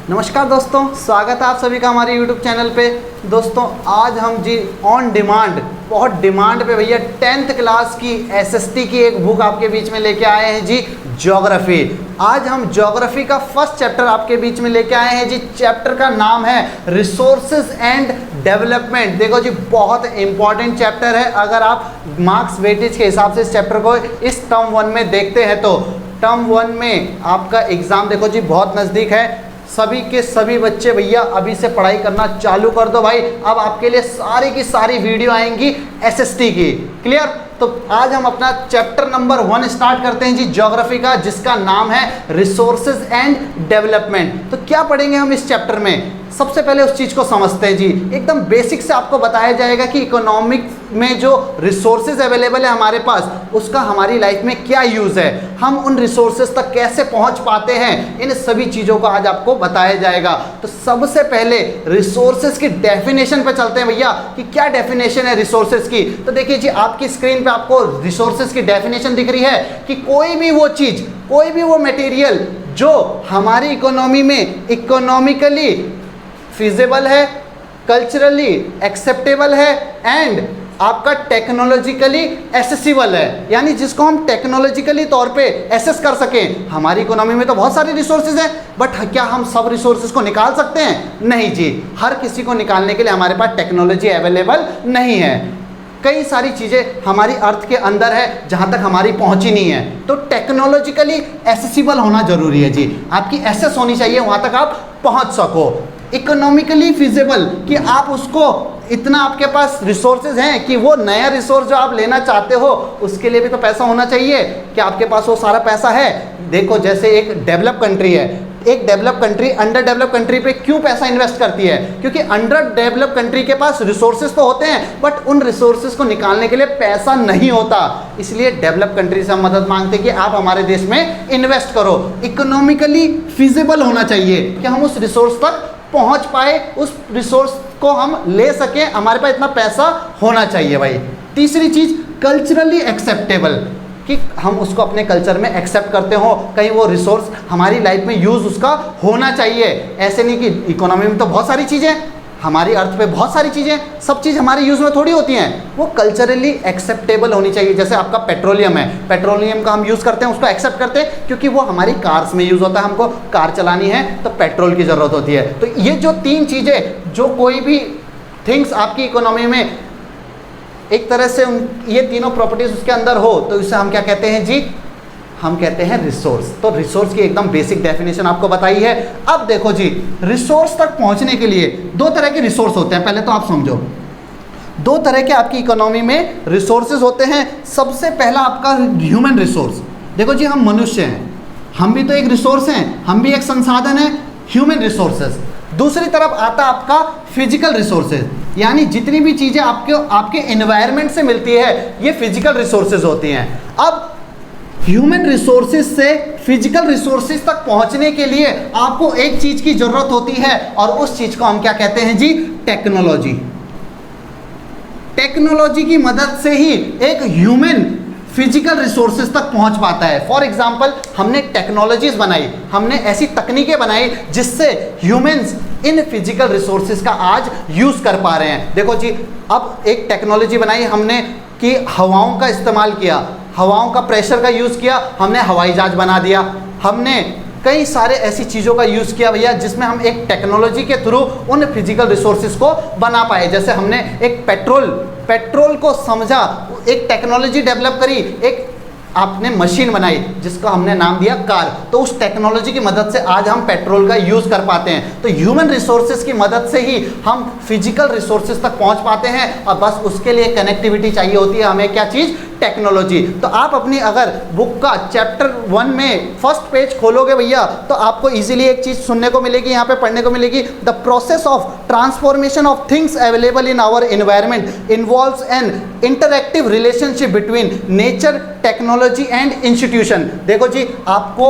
नमस्कार दोस्तों, स्वागत है आप सभी का हमारे YouTube चैनल पे। दोस्तों आज हम जी ऑन डिमांड, बहुत डिमांड पे भैया 10th क्लास की SST की एक बुक आपके बीच में लेके आए हैं जी, ज्योग्राफी। आज हम ज्योग्राफी का फर्स्ट चैप्टर आपके बीच में लेके आए हैं जी। चैप्टर का नाम है रिसोर्सेज एंड डेवलपमेंट। देखो जी, बहुत इंपॉर्टेंट चैप्टर है। अगर आप मार्क्स वेटेज के हिसाब से इस चैप्टर को इस टर्म 1 में देखते हैं तो टर्म 1 में आपका एग्जाम देखो जी बहुत नज़दीक है। सभी के सभी बच्चे भैया अभी से पढ़ाई करना चालू कर दो भाई। अब आपके लिए सारी की सारी वीडियो आएंगी SST की। क्लियर? तो आज हम अपना चैप्टर नंबर 1 स्टार्ट करते हैं जी, ज्योग्राफी का, जिसका नाम है रिसोर्सेज एंड डेवलपमेंट। तो क्या पढ़ेंगे हम इस चैप्टर में? सबसे पहले उस चीज़ को समझते हैं जी। एकदम बेसिक से आपको बताया जाएगा कि इकोनॉमिक में जो रिसोर्सेज अवेलेबल है हमारे पास, उसका हमारी लाइफ में क्या यूज़ है, हम उन रिसोर्सेज तक कैसे पहुंच पाते हैं, इन सभी चीज़ों को आज आपको बताया जाएगा। तो सबसे पहले रिसोर्सेज की डेफिनेशन पे चलते हैं भैया कि क्या डेफिनेशन है रिसोर्सेज की। तो देखिए जी, आपकी स्क्रीन पे आपको रिसोर्सेज की डेफिनेशन दिख रही है कि कोई भी वो चीज़, कोई भी वो मटेरियल जो हमारी इकोनॉमी में इकोनॉमिकली फिजिबल है, कल्चरली एक्सेप्टेबल है एंड आपका टेक्नोलॉजिकली एसेसिबल है, यानी जिसको हम टेक्नोलॉजिकली तौर पे एसेस कर सकें। हमारी इकोनॉमी में तो बहुत सारे रिसोर्सेज हैं, बट क्या हम सब रिसोर्सेज को निकाल सकते हैं? नहीं जी, हर किसी को निकालने के लिए हमारे पास टेक्नोलॉजी अवेलेबल नहीं है। कई सारी चीज़ें हमारी अर्थ के अंदर है जहाँ तक हमारी पहुँच ही नहीं है। तो टेक्नोलॉजिकली एसेसिबल होना जरूरी है जी, आपकी एसेस होनी चाहिए, वहाँ तक आप पहुँच सको। इकोनॉमिकली फिजिबल, कि आप उसको इतना आपके पास रिसोर्सेज हैं कि वो नया रिसोर्स जो आप लेना चाहते हो उसके लिए भी तो पैसा होना चाहिए। क्या आपके पास वो सारा पैसा है? देखो, जैसे एक डेवलप कंट्री है, एक develop country under develop country पे क्यों पैसा इन्वेस्ट करती है? क्योंकि अंडर डेवलप कंट्री के पास रिसोर्सेज तो होते हैं, बट उन रिसोर्सेज को निकालने के लिए पैसा नहीं होता। इसलिए डेवलप कंट्री से हम मदद मांगते हैं कि आप हमारे देश में इन्वेस्ट करो। इकोनॉमिकली फिजिबल होना चाहिए कि हम उस रिसोर्स तक पहुंच पाए, उस रिसोर्स को हम ले सकें, हमारे पास इतना पैसा होना चाहिए भाई। तीसरी चीज, कल्चरली एक्सेप्टेबल, कि हम उसको अपने कल्चर में एक्सेप्ट करते हो, कहीं वो रिसोर्स हमारी लाइफ में यूज उसका होना चाहिए। ऐसे नहीं कि इकोनॉमी में तो बहुत सारी चीज़ें, हमारी अर्थ पे बहुत सारी चीज़ें, सब चीज़ हमारे यूज़ में थोड़ी होती हैं, वो कल्चरली एक्सेप्टेबल होनी चाहिए। जैसे आपका पेट्रोलियम है, पेट्रोलियम का हम यूज़ करते हैं, उसको एक्सेप्ट करते हैं क्योंकि वो हमारी कार्स में यूज़ होता है, हमको कार चलानी है तो पेट्रोल की ज़रूरत होती है। तो ये जो 3 चीज़ें, जो कोई भी थिंग्स आपकी इकोनॉमी में एक तरह से ये तीनों प्रॉपर्टीज उसके अंदर हो, तो इसे हम क्या कहते हैं जी? हम कहते हैं रिसोर्स। तो रिसोर्स की एकदम बेसिक डेफिनेशन आपको बताई है। अब देखो जी, रिसोर्स तक पहुंचने के लिए 2 तरह के रिसोर्स होते हैं। पहले तो आप समझो, 2 तरह के आपकी इकोनॉमी में रिसोर्सेज होते हैं। सबसे पहला आपका ह्यूमन रिसोर्स। देखो जी, हम मनुष्य हैं, हम भी तो एक रिसोर्स हैं, हम भी एक संसाधन है, ह्यूमन रिसोर्सेज। दूसरी तरफ आता आपका फिजिकल रिसोर्सेज, यानी जितनी भी चीज़ें आपके एनवायरनमेंट से मिलती है, ये फिजिकल रिसोर्सेज होती हैं। अब ह्यूमन रिसोर्सेज से फिजिकल रिसोर्सेज तक पहुंचने के लिए आपको एक चीज की जरूरत होती है, और उस चीज को हम क्या कहते हैं जी? टेक्नोलॉजी। टेक्नोलॉजी की मदद से ही एक ह्यूमन फिजिकल रिसोर्सेज तक पहुंच पाता है। फॉर एग्जाम्पल, हमने टेक्नोलॉजीज बनाई, हमने ऐसी तकनीकें बनाई जिससे ह्यूमंस इन फिजिकल रिसोर्सेज का आज यूज कर पा रहे हैं। देखो जी, अब एक टेक्नोलॉजी बनाई हमने कि हवाओं का इस्तेमाल किया, हवाओं का प्रेशर का यूज़ किया, हमने हवाई जहाज बना दिया। हमने कई सारे ऐसी चीज़ों का यूज़ किया भैया जिसमें हम एक टेक्नोलॉजी के थ्रू उन फिजिकल रिसोर्सेज को बना पाए। जैसे हमने एक पेट्रोल को समझा, एक टेक्नोलॉजी डेवलप करी, एक आपने मशीन बनाई जिसका हमने नाम दिया कार। तो उस टेक्नोलॉजी की मदद से आज हम पेट्रोल का यूज़ कर पाते हैं। तो ह्यूमन रिसोर्सेज की मदद से ही हम फिजिकल रिसोर्सेज तक पहुंच पाते हैं, और बस उसके लिए कनेक्टिविटी चाहिए होती है हमें। क्या चीज़? टेक्नोलॉजी। तो आप अपनी अगर बुक का चैप्टर 1 में फर्स्ट पेज खोलोगे भैया, तो आपको इजीली एक चीज़ सुनने को मिलेगी, यहाँ पे पढ़ने को मिलेगी, the process of transformation of things available in our environment involves an interactive relationship between nature, technology and institution. देखो जी, आपको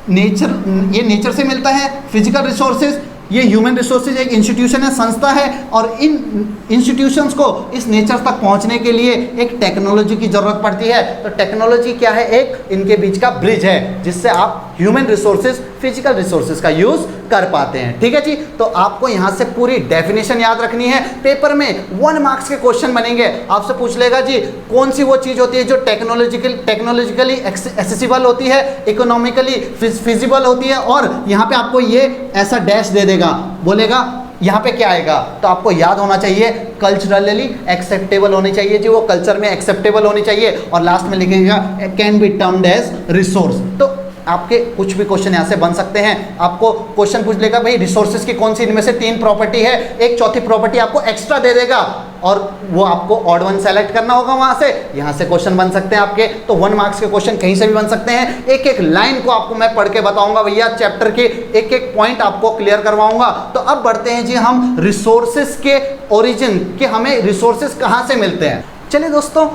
नेचर, ये नेचर से मिलता है फिजिकल रिसोर्सेज, ये ह्यूमन रिसोर्सेज एक इंस्टीट्यूशन है, संस्था है, और इन इंस्टीट्यूशंस को इस नेचर तक पहुंचने के लिए एक टेक्नोलॉजी की ज़रूरत पड़ती है। तो टेक्नोलॉजी क्या है? एक इनके बीच का ब्रिज है जिससे आप ह्यूमन रिसोर्सेज, फिजिकल रिसोर्सेज का यूज कर पाते हैं। ठीक है जी, तो आपको यहां से पूरी डेफिनेशन याद रखनी है। पेपर में 1 मार्क्स के क्वेश्चन बनेंगे, आपसे पूछ लेगा जी कौन सी वो चीज होती है जो टेक्नोलॉजिकली एक्सेसिबल होती है, इकोनॉमिकली फिजिबल होती है, और यहाँ पे आपको ये ऐसा डैश दे देगा, बोलेगा यहाँ पे क्या आएगा, तो आपको याद होना चाहिए कल्चरली एक्सेप्टेबल होनी चाहिए जी, वो कल्चर में एक्सेप्टेबल होनी चाहिए, और लास्ट में लिखेगा can be termed as resource. तो आपके कुछ भी क्वेश्चन यहाँ से बन सकते हैं। आपको क्वेश्चन पूछ लेगा भाई रिसोर्सेज की कौन सी इनमें से 3 प्रॉपर्टी है, एक चौथी प्रॉपर्टी आपको एक्स्ट्रा दे देगा, और वो आपको ऑड वन सेलेक्ट करना होगा वहां से, यहाँ से क्वेश्चन बन सकते हैं आपके। तो 1 मार्क्स के क्वेश्चन कहीं से भी बन सकते हैं। एक एक लाइन को आपको मैं पढ़ के बताऊंगा भैया, चैप्टर के एक एक पॉइंट आपको क्लियर करवाऊंगा। तो अब बढ़ते हैं जी हम रिसोर्सेज के ओरिजिन, कि हमें रिसोर्सेज कहाँ से मिलते हैं। चलिए दोस्तों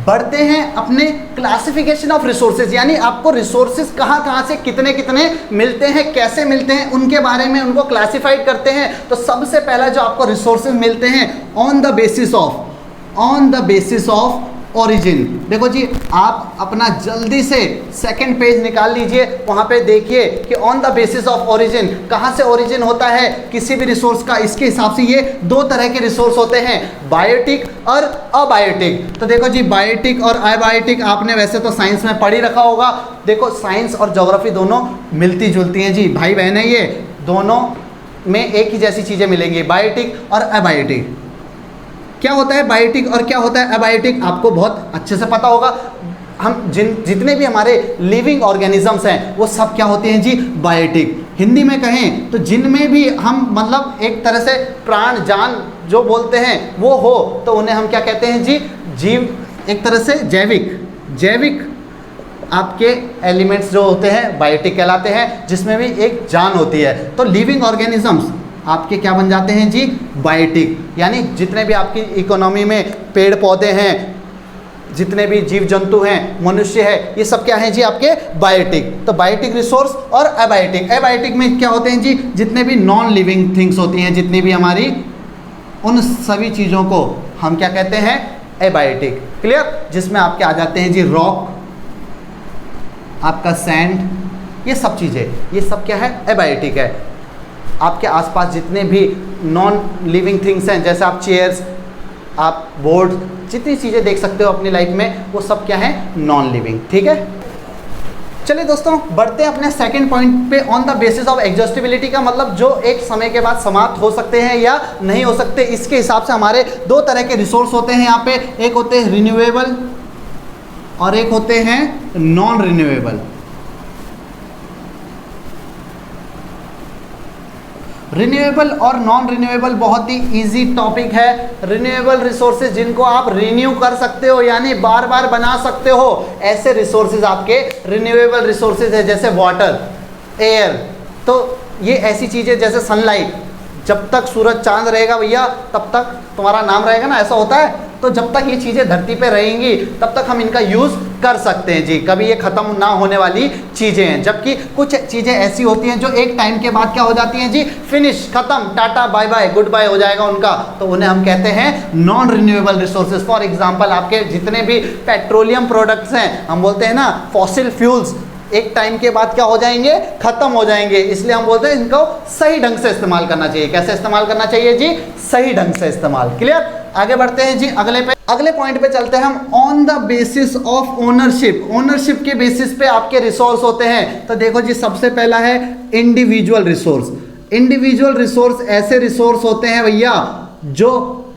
बढ़ते हैं अपने क्लासिफिकेशन ऑफ रिसोर्सेज, यानी आपको रिसोर्सेज कहाँ से कितने कितने मिलते हैं, कैसे मिलते हैं, उनके बारे में उनको क्लासिफाइड करते हैं। तो सबसे पहला जो आपको रिसोर्सेज मिलते हैं on the basis of origin. देखो जी आप अपना जल्दी से सेकंड पेज निकाल लीजिए, वहां पे देखिए कि on the basis of origin, कहां से ओरिजिन होता है किसी भी रिसोर्स का। इसके हिसाब से ये 2 तरह के रिसोर्स होते हैं, बायोटिक और अबायोटिक। तो देखो जी बायोटिक और अबायोटिक आपने वैसे तो साइंस में पढ़ ही रखा होगा। देखो साइंस और ज्योग्राफी दोनों मिलती जुलती हैं जी, भाई बहन है, ये दोनों में एक ही जैसी चीजें मिलेंगी, बायोटिक और अबायोटिक। क्या होता है बायोटिक और क्या होता है अबायोटिक, आपको बहुत अच्छे से पता होगा। हम जितने भी हमारे लिविंग ऑर्गेनिजम्स हैं वो सब क्या होते हैं जी, बायोटिक। हिंदी में कहें तो जिनमें भी हम मतलब एक तरह से प्राण जान जो बोलते हैं वो हो, तो उन्हें हम क्या कहते हैं जी, जीव, एक तरह से जैविक आपके एलिमेंट्स जो होते हैं बायोटिक कहलाते हैं, जिसमें भी एक जान होती है। तो लिविंग ऑर्गेनिजम्स आपके क्या बन जाते हैं जी, बायोटिक। यानी जितने भी आपकी इकोनॉमी में पेड़ पौधे हैं, जितने भी जीव जंतु हैं, मनुष्य है, ये सब क्या हैं जी आपके बायोटिक। तो बायोटिक रिसोर्स और अबायोटिक में क्या होते हैं जी, जितने भी नॉन लिविंग थिंग्स होती हैं, जितनी भी हमारी, उन सभी चीज़ों को हम क्या कहते हैं, अबायोटिक। क्लियर, जिसमें आपके आ जाते हैं जी रॉक, आपका सैंड, ये सब चीज़ें, ये सब क्या है, अबायोटिक है। आपके आसपास जितने भी नॉन लिविंग थिंग्स हैं, जैसे आप चेयर्स, आप बोर्ड, जितनी चीज़ें देख सकते हो अपनी लाइफ में, वो सब क्या है, नॉन लिविंग। ठीक है, चलिए दोस्तों बढ़ते हैं अपने सेकंड पॉइंट पे, on the basis of exhaustibility का मतलब जो एक समय के बाद समाप्त हो सकते हैं या नहीं हो सकते। इसके हिसाब से हमारे 2 तरह के रिसोर्स होते हैं यहाँ पे, एक होते हैं रिन्यूएबल और एक होते हैं नॉन रिन्यूएबल। रिन्यूएबल और नॉन रिन्यूएबल बहुत ही इजी टॉपिक है। रिन्यूएबल रिसोर्सेज जिनको आप रिन्यू कर सकते हो, यानी बार बार बना सकते हो, ऐसे रिसोर्सेज आपके रिन्यूएबल रिसोर्सेज है, जैसे वाटर, एयर। तो ये ऐसी चीज़ें जैसे सनलाइट, जब तक सूरज चांद रहेगा भैया तब तक तुम्हारा नाम रहेगा ना, ऐसा होता है। तो जब तक ये चीज़ें धरती पे रहेंगी तब तक हम इनका यूज़ कर सकते हैं जी, कभी ये ख़त्म ना होने वाली चीज़ें हैं। जबकि कुछ चीज़ें ऐसी होती हैं जो एक टाइम के बाद क्या हो जाती हैं जी, फिनिश, ख़त्म, tata bye bye, goodbye हो जाएगा उनका, तो उन्हें हम कहते हैं non renewable resources. For example आपके जितने भी पेट्रोलियम प्रोडक्ट्स हैं, हम बोलते हैं ना फॉसिल फ्यूल्स, एक टाइम के बाद क्या हो जाएंगे, खत्म हो जाएंगे, इसलिए हम बोलते हैं इनको सही ढंग से इस्तेमाल करना चाहिए। कैसे इस्तेमाल करना चाहिए जी, सही ढंग से इस्तेमाल। क्लियर, आगे बढ़ते हैं जी अगले पॉइंट पे चलते हैं हम, on the basis of ownership. Ownership के बेसिस पे आपके रिसोर्स होते हैं। तो देखो जी सबसे पहला है इंडिविजुअल रिसोर्स। इंडिविजुअल रिसोर्स ऐसे रिसोर्स होते हैं भैया जो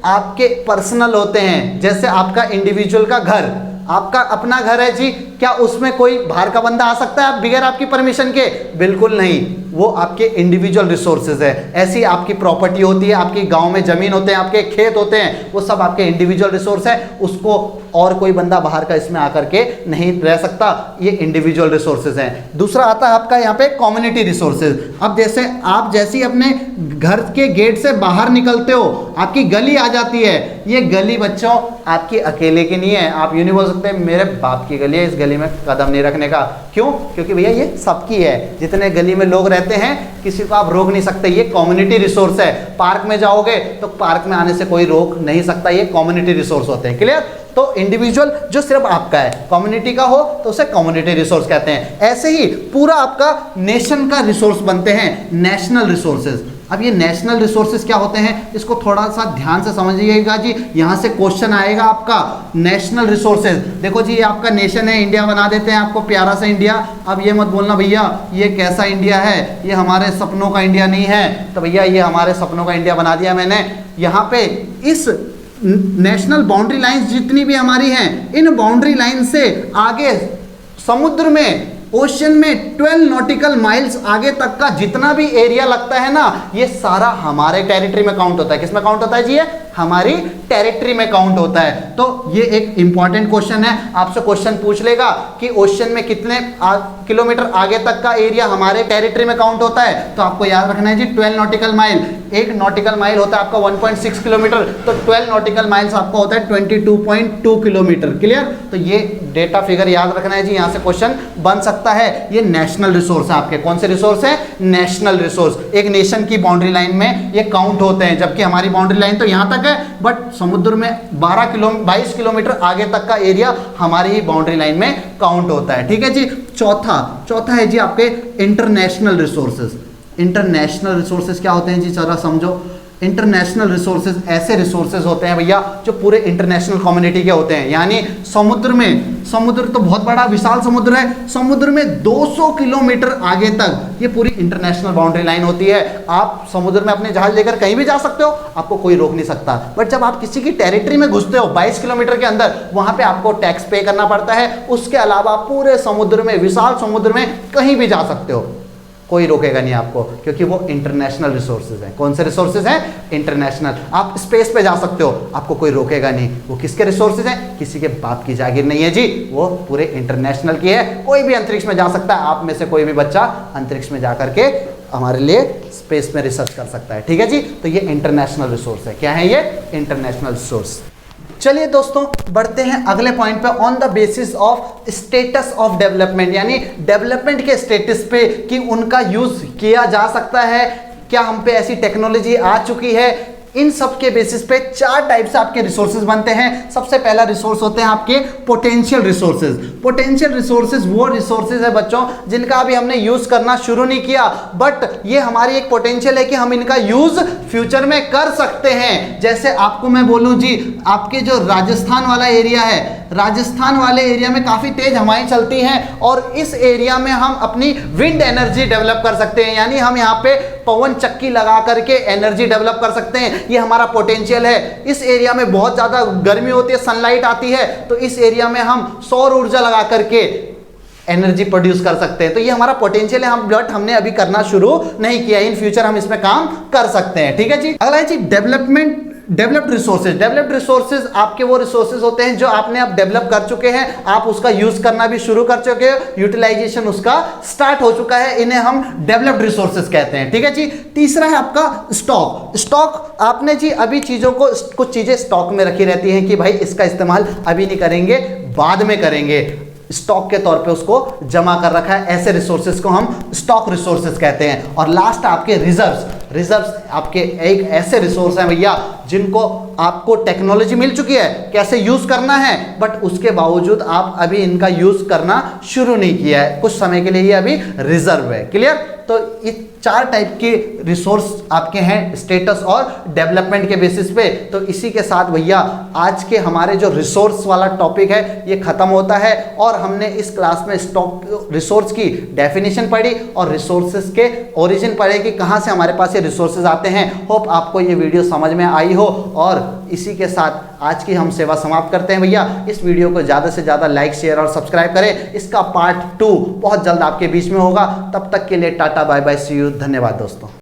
आपके पर्सनल होते हैं, जैसे आपका इंडिविजुअल का घर, आपका अपना घर है जी, क्या उसमें कोई बाहर का बंदा आ सकता है बगैर आपकी परमिशन के? बिल्कुल नहीं, वो आपके इंडिविजुअल रिसोर्सेज है। ऐसी आपकी प्रॉपर्टी होती है, आपकी गांव में जमीन होते हैं, आपके खेत होते हैं, वो सब आपके इंडिविजुअल रिसोर्स है, उसको और कोई बंदा बाहर का इसमें आकर के नहीं रह सकता, ये इंडिविजुअल रिसोर्सेज हैं। दूसरा आता है आपका यहाँ पे कम्युनिटी रिसोर्सेज। अब जैसे आप जैसे अपने घर के गेट से बाहर निकलते हो, आपकी गली आ जाती है, ये गली बच्चों आपकी अकेले की नहीं है। आप यूँ नहीं बोल सकते मेरे बाप की गली है, इस गली में कदम नहीं रखने का। क्यों? क्योंकि भैया ये सबकी है, जितने गली में लोग रहते हैं किसी को आप रोक नहीं सकते, ये कम्युनिटी रिसोर्स है। पार्क में जाओगे तो पार्क में आने से कोई रोक नहीं सकता, ये कम्युनिटी रिसोर्स होते हैं। क्लियर? तो इंडिविजुअल जो सिर्फ आपका है, कम्युनिटी का हो तो उसे कम्युनिटी रिसोर्स कहते हैं। ऐसे ही पूरा आपका नेशन का रिसोर्स बनते हैं नेशनल रिसोर्सेज। अब ये नेशनल रिसोर्सेज क्या होते हैं, इसको थोड़ा सा ध्यान से समझिएगा जी, यहाँ से क्वेश्चन आएगा आपका नेशनल रिसोर्सेज। देखो जी, ये आपका नेशन है, इंडिया बना देते हैं आपको प्यारा सा इंडिया। अब ये मत बोलना भैया ये कैसा इंडिया है, ये हमारे सपनों का इंडिया नहीं है। तो भैया ये हमारे सपनों का इंडिया बना दिया मैंने। यहाँ पे इस नेशनल बाउंड्री लाइंस जितनी भी हमारी हैं, इन बाउंड्री लाइन से आगे समुद्र में, ओशन में 12 नॉटिकल माइल्स आगे तक का जितना भी एरिया लगता है ना, ये सारा हमारे टेरिटरी में काउंट होता है। किस में काउंट होता है जी? ये हमारी टेरिटरी में काउंट होता है। तो ये एक इंपॉर्टेंट क्वेश्चन है, आपसे क्वेश्चन पूछ लेगा कि ओशन में कितने किलोमीटर आगे तक का एरिया हमारे टेरिटरी में काउंट होता है। तो आपको याद रखना है जी 12 नॉटिकल माइल। एक नॉटिकल माइल होता है आपका 1.6 किलोमीटर, तो 12 नॉटिकल माइल्स आपका होता है 22.2 किलोमीटर। क्लियर? तो ये डेटा फिगर याद रखना है जी, यहाँ से क्वेश्चन बन सकता है। ये नेशनल रिसोर्स है आपके। कौन से रिसोर्स है? National resource. एक नेशन की बाउंड्री लाइन में ये काउंट होते हैं, जबकि हमारी बाउंड्री लाइन तो यहाँ तक है, बट समुद्र में 22 किलोमीटर आगे तक का एरिया हमारी ही बाउंड्री लाइन में काउंट होता है। ठीक है जी। चौथा है जी आपके इंटरनेशनल रिसोर्सेज। इंटरनेशनल रिसोर्सेज क्या होते हैं जी, जरा समझो। इंटरनेशनल रिसोर्सेज ऐसे रिसोर्सेज होते हैं भैया जो पूरे इंटरनेशनल कम्युनिटी के होते हैं। यानी समुद्र तो बहुत बड़ा विशाल समुद्र है, समुद्र में 200 किलोमीटर आगे तक ये पूरी इंटरनेशनल बाउंड्री लाइन होती है। आप समुद्र में अपने जहाज लेकर कहीं भी जा सकते हो, आपको कोई रोक नहीं सकता। बट जब आप किसी की टेरिटरी में घुसते हो 22 किलोमीटर के अंदर, वहां पे आपको टैक्स पे करना पड़ता है। उसके अलावा पूरे समुद्र में, विशाल समुद्र में कहीं भी जा सकते हो, कोई रोकेगा नहीं आपको, क्योंकि वो इंटरनेशनल रिसोर्सेज हैं। कौन से रिसोर्सेज हैं? इंटरनेशनल। आप स्पेस पे जा सकते हो, आपको कोई रोकेगा नहीं। वो किसके रिसोर्सेज हैं? किसी के बाप की जागीर नहीं है जी, वो पूरे इंटरनेशनल की है। कोई भी अंतरिक्ष में जा सकता है, आप में से कोई भी बच्चा अंतरिक्ष में जा करके हमारे लिए स्पेस में रिसर्च कर सकता है। ठीक है जी। तो ये इंटरनेशनल रिसोर्स है। क्या है ये? International resource. चलिए दोस्तों बढ़ते हैं अगले पॉइंट पे, on the basis of status of development, यानी डेवलपमेंट के स्टेटस पे कि उनका यूज किया जा सकता है, क्या हम पे ऐसी टेक्नोलॉजी आ चुकी है। इन सब के बेसिस पे 4 टाइप से आपके रिसोर्सेज बनते हैं। सबसे पहला रिसोर्स होते हैं आपके पोटेंशियल रिसोर्सेज। पोटेंशियल रिसोर्सेज वो रिसोर्सेज है बच्चों जिनका अभी हमने यूज करना शुरू नहीं किया, बट ये हमारी एक पोटेंशियल है कि हम इनका यूज फ्यूचर में कर सकते हैं। जैसे आपको मैं बोलूं जी, आपके जो राजस्थान वाला एरिया है, राजस्थान वाले एरिया में काफी तेज हवाएं चलती हैं और इस एरिया में हम अपनी विंड एनर्जी डेवलप कर सकते हैं। यानी हम यहाँ पे पवन चक्की लगा करके एनर्जी डेवलप कर सकते हैं। ये हमारा पोटेंशियल है। इस एरिया में बहुत ज्यादा गर्मी होती है, सनलाइट आती है, तो इस एरिया में हम सौर ऊर्जा लगा करके एनर्जी प्रोड्यूस कर सकते हैं। तो ये हमारा पोटेंशियल है, बट हमने अभी करना शुरू नहीं किया। इन फ्यूचर हम इसमें काम कर सकते हैं। ठीक है जी। अगला है जी डेवलप्ड रिसोर्सेज। डेवलप्ड रिसोर्सेज आपके वो रिसोर्सेज होते हैं जो आपने अब डेवलप कर चुके हैं, आप उसका यूज करना भी शुरू कर चुके हो, यूटिलाइजेशन उसका स्टार्ट हो चुका है, इन्हें हम डेवलप्ड रिसोर्सेज कहते हैं। ठीक है जी। तीसरा है आपका स्टॉक। आपने जी अभी चीजों को, कुछ चीजें स्टॉक में रखी रहती हैं कि भाई इसका इस्तेमाल अभी नहीं करेंगे, बाद में करेंगे, स्टॉक के तौर पे उसको जमा कर रखा है। ऐसे रिसोर्सेज को हम स्टॉक रिसोर्सेज कहते हैं। और लास्ट आपके रिजर्व्स आपके एक ऐसे रिसोर्स हैं भैया जिनको आपको टेक्नोलॉजी मिल चुकी है कैसे यूज करना है, बट उसके बावजूद आप अभी इनका यूज करना शुरू नहीं किया है, कुछ समय के लिए ये अभी रिजर्व है। क्लियर? तो ये 4 टाइप के रिसोर्स आपके हैं स्टेटस और डेवलपमेंट के बेसिस पे। तो इसी के साथ भैया आज के हमारे जो रिसोर्स वाला टॉपिक है ये खत्म होता है और हमने इस क्लास में स्टॉक रिसोर्स की डेफिनेशन पढ़ी और रिसोर्सेज के ओरिजिन पढ़े कि कहाँ से हमारे पास ये रिसोर्सेज आते हैं। होप आपको ये वीडियो समझ में आई हो और इसी के साथ आज की हम सेवा समाप्त करते हैं भैया। इस वीडियो को ज़्यादा से ज़्यादा लाइक, शेयर और सब्सक्राइब करें। इसका पार्ट 2 बहुत जल्द आपके बीच में होगा। तब तक के लिए tata, bye bye, see you. धन्यवाद दोस्तों।